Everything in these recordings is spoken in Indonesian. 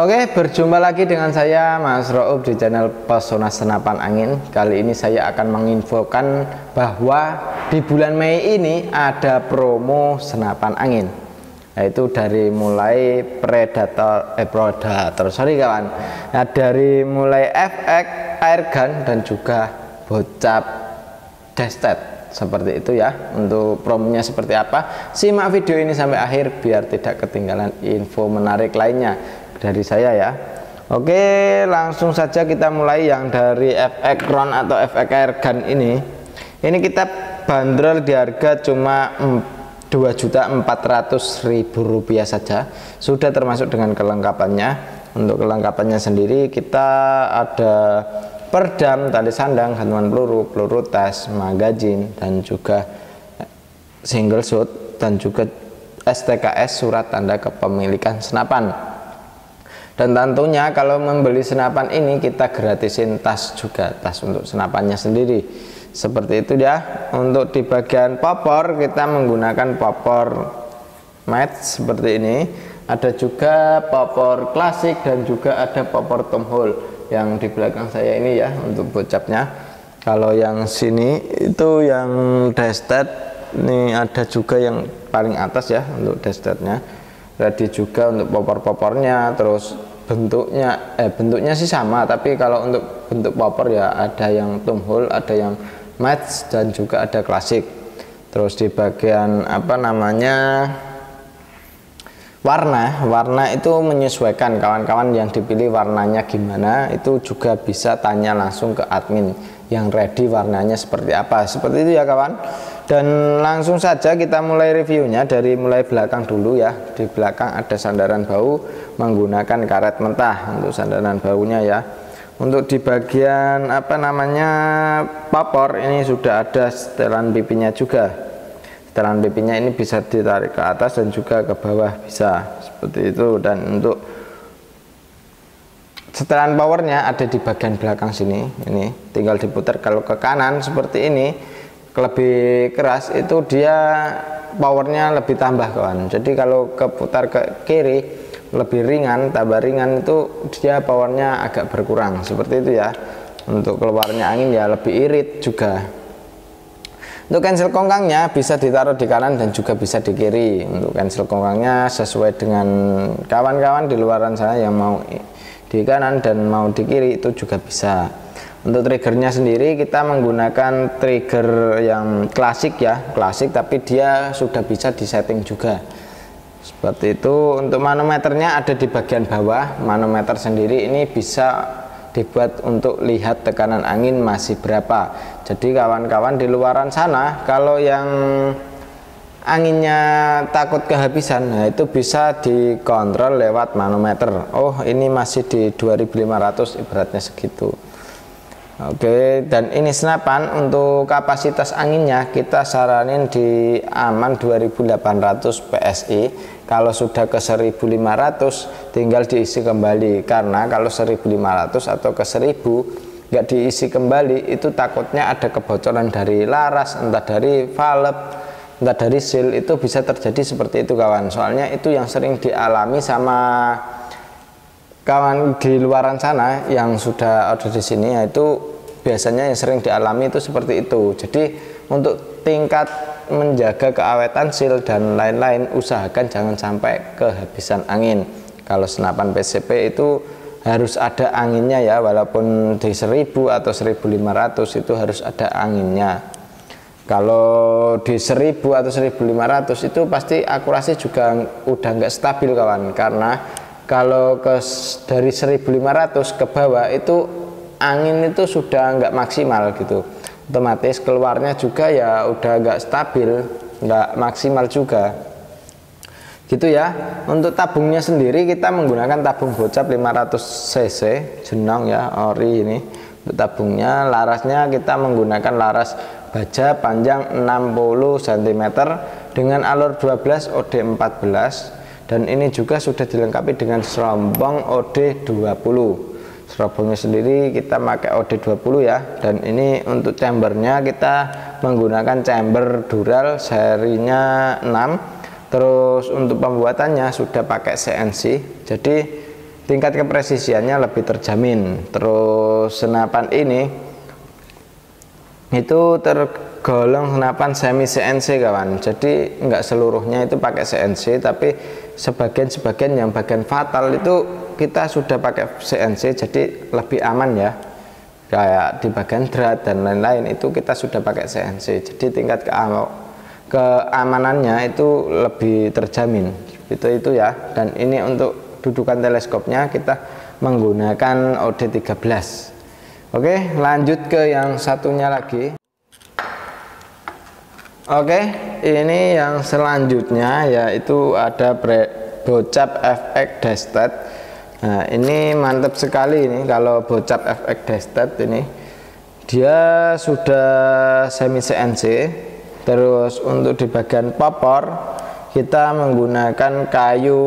Oke, berjumpa lagi dengan saya Mas Roub di channel Pesona Senapan Angin. Kali ini saya akan menginfokan bahwa di bulan Mei ini ada promo senapan angin, yaitu dari mulai Predator, sorry kawan. Nah, dari mulai FX, Airgun dan juga bocap Destet. Seperti itu ya. Untuk promonya seperti apa? Simak video ini sampai akhir biar tidak ketinggalan info menarik lainnya dari saya ya. Oke, langsung saja kita mulai yang dari FX Round atau FX Airgun ini. Ini kita bandrol di harga cuma Rp2.400.000 saja. Sudah termasuk dengan kelengkapannya. Untuk kelengkapannya sendiri kita ada perdam, tali sandang, gantungan peluru, peluru tes, magazin, dan juga single shot, dan juga STKS surat tanda kepemilikan senapan. Dan tentunya kalau membeli senapan ini kita gratisin tas juga, tas untuk senapannya sendiri. Seperti itu ya. Untuk di bagian popor kita menggunakan popor match seperti ini. Ada juga popor klasik dan juga ada popor tom hole yang di belakang saya ini ya untuk bocapnya. Kalau yang sini itu yang Destet, ini ada juga yang paling atas ya untuk Destetnya. Ready juga untuk popor-popornya. Terus bentuknya sih sama, tapi kalau untuk bentuk popor ya ada yang tom hole, ada yang match, dan juga ada klasik. Terus di bagian apa namanya warna itu menyesuaikan, kawan-kawan yang dipilih warnanya gimana itu juga bisa tanya langsung ke admin yang ready warnanya seperti apa. Seperti itu ya kawan. Dan langsung saja kita mulai reviewnya dari mulai belakang dulu ya. Di belakang ada sandaran bau menggunakan karet mentah untuk sandaran baunya ya. Untuk di bagian apa namanya popor ini sudah ada setelan pipinya juga. Setelan pipinya ini bisa ditarik ke atas dan juga ke bawah bisa seperti itu. Dan untuk setelan powernya ada di bagian belakang sini. Ini tinggal diputar. Kalau ke kanan seperti ini lebih keras, itu dia powernya lebih tambah kawan. Jadi kalau keputar ke kiri lebih ringan, tambah ringan, itu dia powernya agak berkurang seperti itu ya. Untuk keluarnya angin ya lebih irit juga. Untuk cancel kongkangnya bisa ditaruh di kanan dan juga bisa di kiri. Untuk cancel kongkangnya sesuai dengan kawan-kawan di luaran sana yang mau di kanan dan mau di kiri itu juga bisa. Untuk triggernya sendiri kita menggunakan trigger yang klasik ya, klasik, tapi dia sudah bisa disetting juga seperti itu. Untuk manometernya ada di bagian bawah. Manometer sendiri ini bisa dibuat untuk lihat tekanan angin masih berapa. Jadi kawan-kawan di luaran sana kalau yang anginnya takut kehabisan, nah itu bisa dikontrol lewat manometer. Oh, ini masih di 2500 ibaratnya segitu. Oke, dan ini senapan untuk kapasitas anginnya kita saranin di aman 2800 PSI. Kalau sudah ke 1500 tinggal diisi kembali, karena kalau 1500 atau ke 1000 nggak diisi kembali itu takutnya ada kebocoran dari laras, entah dari valve, entah dari seal, itu bisa terjadi seperti itu kawan. Soalnya itu yang sering dialami sama kawan di luaran sana yang sudah ada di sini, yaitu biasanya yang sering dialami itu seperti itu. Jadi untuk tingkat menjaga keawetan seal dan lain-lain, usahakan jangan sampai kehabisan angin. Kalau senapan PCP itu harus ada anginnya ya, walaupun di 1000 atau 1500 itu harus ada anginnya. Kalau di 1000 atau 1500 itu pasti akurasi juga udah nggak stabil kawan, karena kalau dari 1500 ke bawah itu angin itu sudah nggak maksimal gitu, otomatis keluarnya juga ya udah nggak stabil, nggak maksimal juga gitu ya. Untuk tabungnya sendiri kita menggunakan tabung bocap 500 cc jenong ya, ori ini. Untuk tabungnya, larasnya kita menggunakan laras baja panjang 60 cm dengan alur 12 OD 14, dan ini juga sudah dilengkapi dengan serombong OD 20. Serobongnya sendiri kita pakai OD20 ya. Dan ini untuk chambernya kita menggunakan chamber Dural serinya 6. Terus untuk pembuatannya sudah pakai CNC. Jadi tingkat kepresisiannya lebih terjamin. Terus senapan ini itu tergolong senapan semi CNC kawan, jadi nggak seluruhnya itu pakai CNC, tapi sebagian yang bagian fatal itu kita sudah pakai CNC, jadi lebih aman ya, kayak di bagian drat dan lain-lain itu kita sudah pakai CNC, jadi tingkat keamanannya itu lebih terjamin itu ya. Dan ini untuk dudukan teleskopnya kita menggunakan OD13. Oke, lanjut ke yang satunya lagi. Oke, ini yang selanjutnya yaitu ada Bocap FX Destet. Nah, ini mantap sekali ini kalau Bocap FX Destet ini. Dia sudah semi CNC. Terus untuk di bagian popor kita menggunakan kayu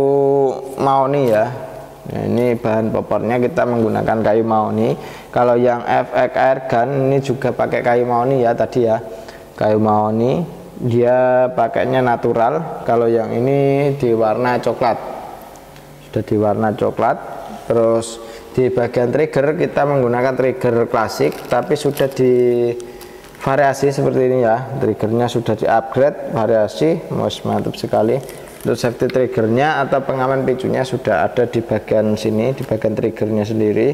mahoni ya. Nah, ini bahan popornya kita menggunakan kayu mahoni. Kalau yang FX Airgun ini juga pakai kayu mahoni ya tadi ya, kayu mahoni, dia pakainya natural. Kalau yang ini di warna coklat, sudah di warna coklat. Terus di bagian trigger kita menggunakan trigger klasik, tapi sudah di variasi seperti ini ya. Triggernya sudah di upgrade variasi, mantap sekali. Untuk safety triggernya atau pengaman picunya sudah ada di bagian sini, di bagian triggernya sendiri.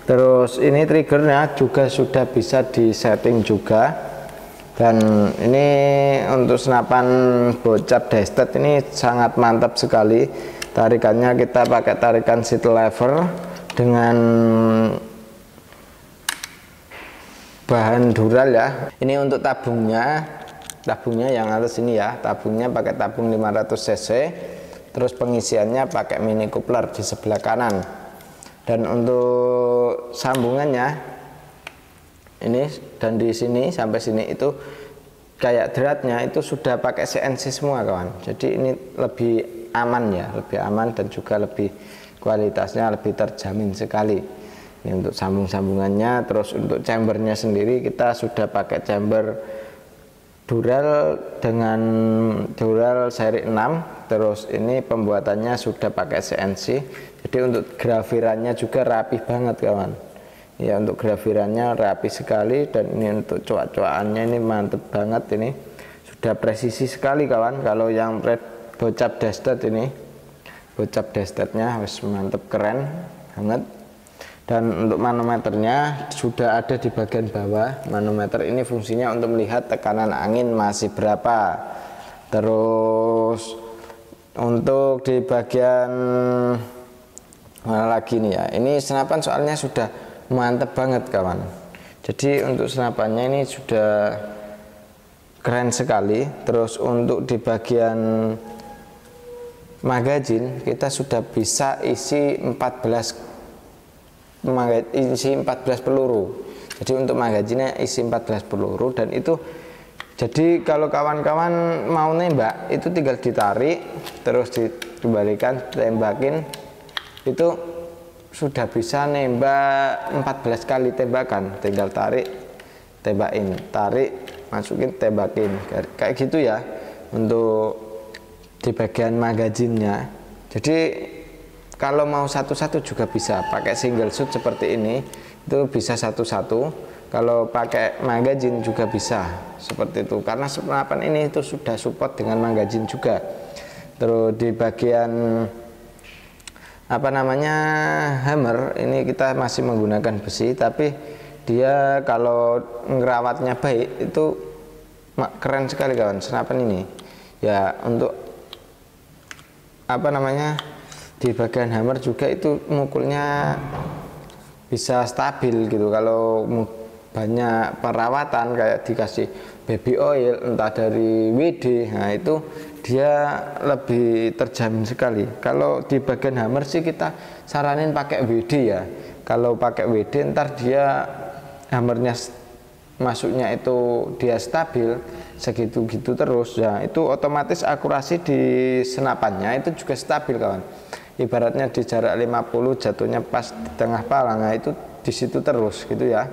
Terus ini triggernya juga sudah bisa disetting juga. Dan ini untuk senapan Bocap Destet ini sangat mantap sekali. Tarikannya kita pakai tarikan seat lever dengan bahan dural ya. Ini untuk tabungnya yang atas ini ya, tabungnya pakai tabung 500 cc. Terus pengisiannya pakai mini coupler di sebelah kanan. Dan untuk sambungannya ini dan di sini sampai sini itu kayak dratnya itu sudah pakai CNC semua kawan. Jadi ini lebih aman ya, lebih aman dan juga lebih kualitasnya lebih terjamin sekali. Ini untuk sambungannya. Terus untuk chambernya sendiri kita sudah pakai chamber dural dengan dural seri 6. Terus ini pembuatannya sudah pakai CNC, jadi untuk grafirannya juga rapih banget kawan ya. Untuk grafirannya rapi sekali. Dan ini untuk coak-coakannya ini mantep banget, ini sudah presisi sekali kawan. Kalau yang Bocap Destet ini, Bocap Destetnya wis mantep, keren banget. Dan untuk manometernya sudah ada di bagian bawah. Manometer ini fungsinya untuk melihat tekanan angin masih berapa. Terus untuk di bagian mana lagi nih ya, ini senapan soalnya sudah mantep banget kawan. Jadi untuk senapannya ini sudah keren sekali. Terus untuk di bagian magazin kita sudah bisa isi 14 peluru. Jadi untuk magazinnya isi 14 peluru. Dan itu jadi kalau kawan-kawan mau nembak itu tinggal ditarik, terus dikembalikan, tembakin, itu sudah bisa nembak 14 kali tembakan. Tinggal tarik, tembakin, tarik, masukin, tembakin, kayak gitu ya untuk di bagian magazinnya. Jadi kalau mau satu-satu juga bisa, pakai single shoot seperti ini itu bisa satu-satu. Kalau pakai magazin juga bisa seperti itu, karena senapan ini itu sudah support dengan magazin juga. Terus di bagian apa namanya hammer ini kita masih menggunakan besi, tapi dia kalau ngerawatnya baik itu keren sekali kawan senapan ini ya. Untuk apa namanya di bagian hammer juga itu mukulnya bisa stabil gitu. Kalau banyak perawatan kayak dikasih baby oil entah dari WD, nah itu dia lebih terjamin sekali. Kalau di bagian hammer sih kita saranin pakai WD ya. Kalau pakai WD ntar dia hammernya masuknya itu dia stabil segitu-gitu terus ya, itu otomatis akurasi di senapannya itu juga stabil kawan. Ibaratnya di jarak 50 jatuhnya pas di tengah pala, nah itu di situ terus gitu ya.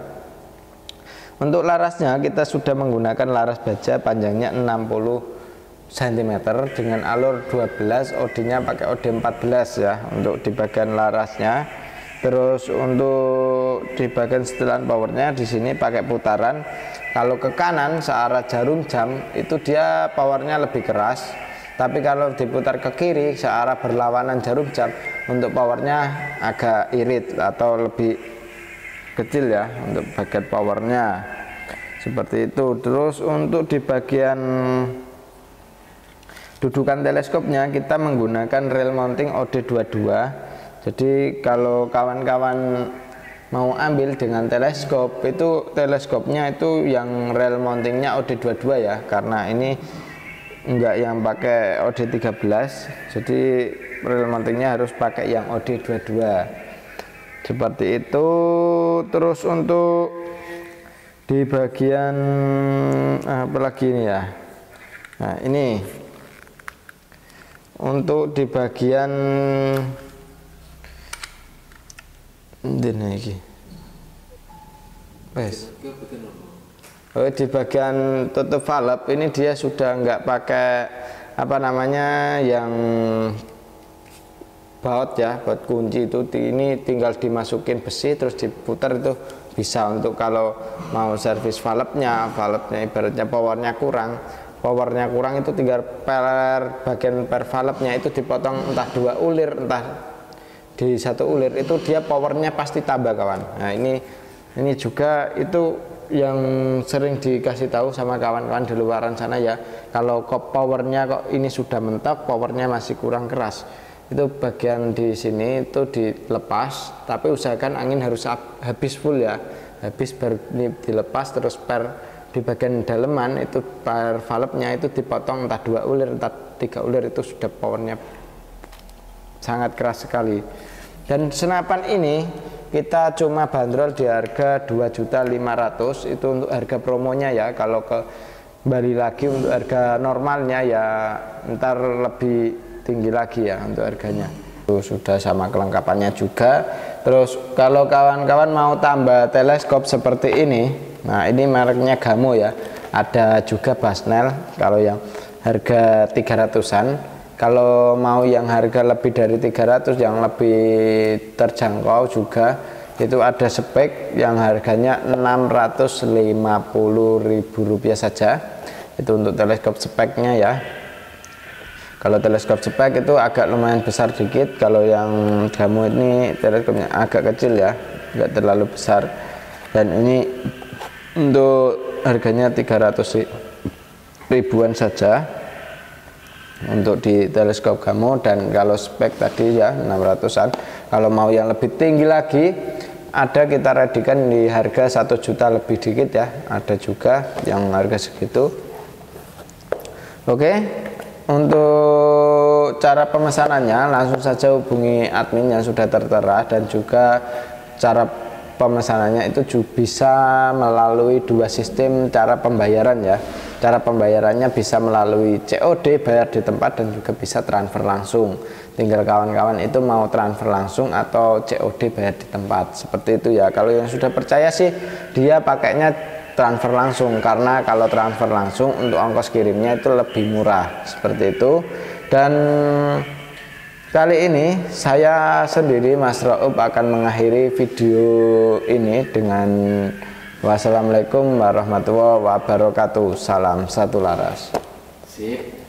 Untuk larasnya kita sudah menggunakan laras baja panjangnya 60 cm dengan alur 12, OD-nya pakai OD 14 ya untuk di bagian larasnya. Terus untuk di bagian setelan powernya di sini pakai putaran. Kalau ke kanan searah jarum jam itu dia powernya lebih keras, tapi kalau diputar ke kiri searah berlawanan jarum jam untuk powernya agak irit atau lebih kecil ya untuk bagian powernya seperti itu. Terus untuk di bagian dudukan teleskopnya kita menggunakan rail mounting OD22. Jadi kalau kawan-kawan mau ambil dengan teleskop itu teleskopnya itu yang rail mountingnya OD22 ya, karena ini enggak yang pakai OD13, jadi rail mountingnya harus pakai yang OD22 seperti itu. Terus untuk di bagian apa lagi ini ya, nah ini untuk di bagian di bagian tutup valve ini dia sudah nggak pakai apa namanya yang baut ya, baut kunci itu. Ini tinggal dimasukin besi terus diputar itu bisa untuk kalau mau servis valve-nya ibaratnya powernya kurang itu tinggal bagian per valve-nya itu dipotong entah 2 ulir entah di 1 ulir, itu dia powernya pasti tambah kawan. Nah ini juga itu yang sering dikasih tahu sama kawan-kawan di luaran sana ya, kalau powernya kok ini sudah mentok, powernya masih kurang keras, itu bagian di sini itu dilepas, tapi usahakan angin harus habis full ya, habis baru ini dilepas. Terus per di bagian daleman itu per valve-nya itu dipotong entah 2 ulir entah 3 ulir, itu sudah powernya sangat keras sekali. Dan senapan ini kita cuma bandrol di harga 2.500.000, itu untuk harga promonya ya. Kalau kembali lagi untuk harga normalnya ya ntar lebih tinggi lagi ya untuk harganya. Itu sudah sama kelengkapannya juga. Terus kalau kawan-kawan mau tambah teleskop seperti ini, nah ini mereknya Gamo ya, ada juga Basnel kalau yang harga 300-an. Kalau mau yang harga lebih dari 300 yang lebih terjangkau juga, itu ada spek yang harganya Rp650.000 saja. Itu untuk teleskop speknya ya. Kalau teleskop spek itu agak lumayan besar dikit. Kalau yang Gamo ini teleskopnya agak kecil ya, nggak terlalu besar. Dan ini untuk harganya 300.000-an saja untuk di teleskop Gamo. Dan kalau spek tadi ya 600-an. Kalau mau yang lebih tinggi lagi ada kita readikan di harga 1 juta lebih dikit ya, ada juga yang harga segitu. Oke, untuk cara pemesanannya langsung saja hubungi admin yang sudah tertera, dan juga cara pemesanannya itu bisa melalui 2 sistem cara pembayaran ya. Cara pembayarannya bisa melalui COD bayar di tempat, dan juga bisa transfer langsung. Tinggal kawan-kawan itu mau transfer langsung atau COD bayar di tempat, seperti itu ya. Kalau yang sudah percaya sih dia pakainya transfer langsung, karena kalau transfer langsung untuk ongkos kirimnya itu lebih murah, seperti itu. Dan kali ini saya sendiri Mas Raup akan mengakhiri video ini dengan wassalamualaikum warahmatullahi wabarakatuh. Salam satu laras. Sip.